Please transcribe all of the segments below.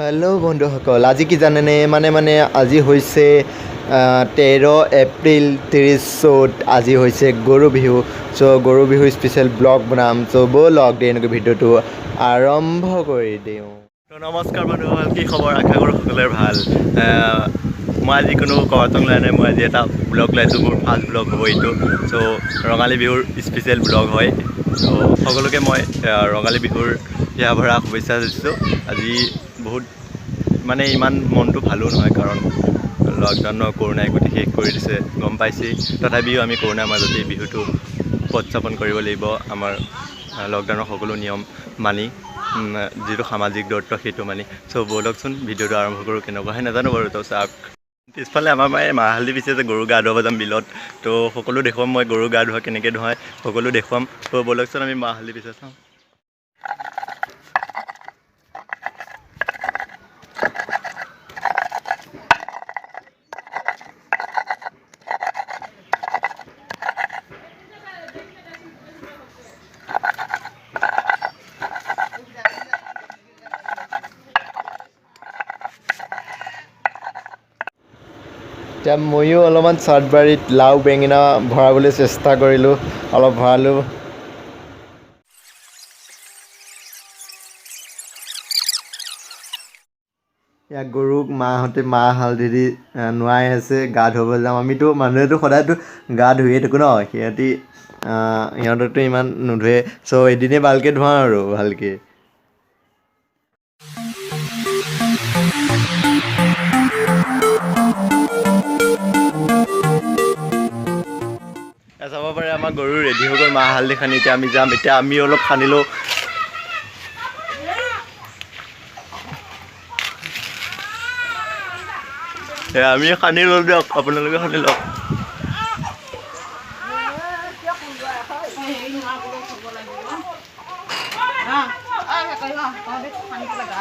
Hello' বন্ধুসকল, আজি কি জানেনে? আজি হৈছে 13 এপ্ৰিল 30 চ'ত আজি হৈছে গৰু বিহু। চ' গৰু বিহু স্পেচিয়েল ব্লগ বনাম। চ' ব'লক এনেকৈ ভিডিঅ'টো আৰম্ভ কৰি দিওঁ। নমস্কাৰ বন্ধুসকল, কি খবৰ? আশা কৰোঁ সকলোৰে ভাল। মই আজি কোনো কৱাটং লোৱা নাই, মই আজি এটা ব্লগ লাইছোঁ। মোৰ ফাৰ্ষ্ট ব্লগ হ'ব এইটো। চ' ৰঙালী বিহুৰ স্পেচিয়েল ব্লগ হয়। চ' সকলোকে মই ৰঙালী বিহুৰ হিয়া ভৰা শুভেচ্ছা দিছোঁ। আজি বহুত ইমান মনটো ভালো নহয়, কাৰণ লকডাউনৰ কৰোণাই গোটেই শেষ কৰি দিছে, গম পাইছেই। তথাপিও আমি কৰোণাৰ মাজতেই বিহুটো উদযাপন কৰিব লাগিব, আমাৰ লকডাউনৰ সকলো নিয়ম মানি, যিটো সামাজিক দূৰত্ব সেইটো মানি। চ' ব'লকচোন ভিডিঅ'টো আৰম্ভ কৰোঁ। কেনেকুৱা হয় নাজানো বাৰু। তো চাওক, পিছফালে আমাৰ মায়ে মাহ হালধি পিছে যে গৰু গা ধুৱাব যাম বিলত। তো সকলো দেখুৱাম, মই গৰু গা ধোৱা কেনেকৈ ধুৱাই সকলো দেখুৱাম। তো ব'লকচোন আমি মাহ হালধি পিছে চাওঁ। এতিয়া ময়ো অলপমান চাটবাৰীত লাও বেঙেনা ভৰাবলৈ চেষ্টা কৰিলোঁ, অলপ ভৰালোঁ। ইয়াক গৰুক মাহঁতে মাহ হালধি দি নোৱাই আছে, গা ধুৱাব যাম। আমিতো মানুহেতো সদায়তো গা ধুয়ে থাকোঁ ন, সিহঁততো ইমান নুধুৱে। চ' এদিনেই ভালকৈ ধুৱাওঁ আৰু ভালকৈ। চাব পাৰে আমাৰ গৰু ৰেডি হৈ গ'ল মাহ হালধি সানি। এতিয়া আমি যাম, এতিয়া আমি অলপ সানি লওঁ। আমি সানি লওঁ দিয়ক, আপোনালোকে সানি লওক।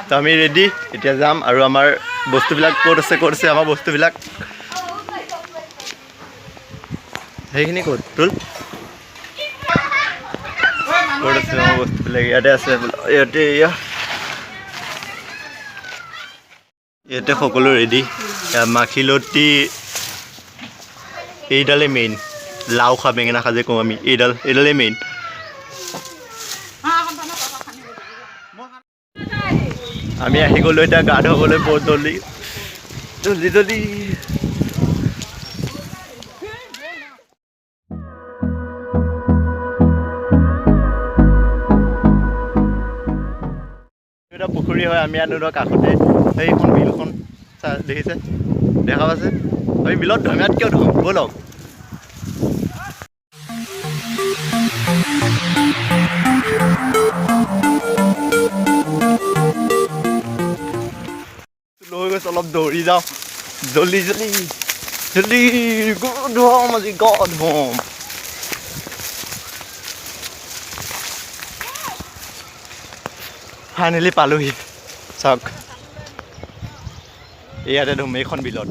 তো আমি ৰেডি, এতিয়া যাম। আৰু আমাৰ বস্তুবিলাক ক'ত আছে আমাৰ বস্তুবিলাক? সেইখিনি ক'ত তোল? ক'ত আছে আমাৰ বস্তুবিলাক? ইয়াতে আছে, ইয়াতে সকলো ৰেডি। মাখিলতী এইডালেই মেইন, লাও খা বেঙেনা খা যে কওঁ আমি, এইডালেই মেইন। আমি আহি গ'লোঁ এতিয়া গা ধুৱাবলৈ বহুত জলদি। এটা পুখুৰী হয়, আমি আনো ধৰক কাষতে সেইখন বিলখন দেখিছে, দেখা পাইছে। আমি বিলত ধমিয়াত কিয় ধুম, ব'লক। লৈ গৈছে, অলপ দৌৰি যাওঁ, জল্দি গা ধুৱাম, আজি গা ধুৱাম। ফাইনেলি পালোহি, চাওক ইয়াতে ধুম এইখন বিলত।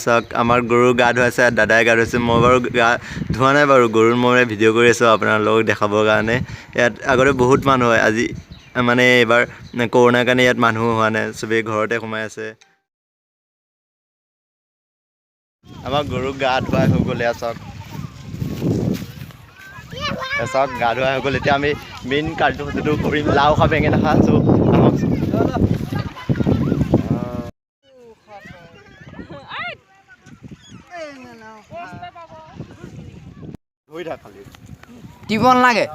চাওক, আমাৰ গৰু গা ধুৱাইছে, দাদাই গা ধুৱাইছে। মই বাৰু গা ধোৱা নাই বাৰু, গৰুৰ মই ভিডিঅ' কৰি আছোঁ আপোনালোকক দেখাবৰ কাৰণে। ইয়াত আগতে বহুত মানুহ হয়, আজি এইবাৰ কৰোণাৰ কাৰণে ইয়াত মানুহ হোৱা নাই, চবেই ঘৰতে সোমাই আছে। আমাৰ গৰুক গা ধুৱাই হৈ গ'ল, চাওক গা ধুৱাই হৈ গ'ল। এতিয়া আমি মেইন কাৰ্যসূচীটো কৰিম, লাও খা বেঙেনা খা। ধৰি থাক খালি, দিব নালাগে।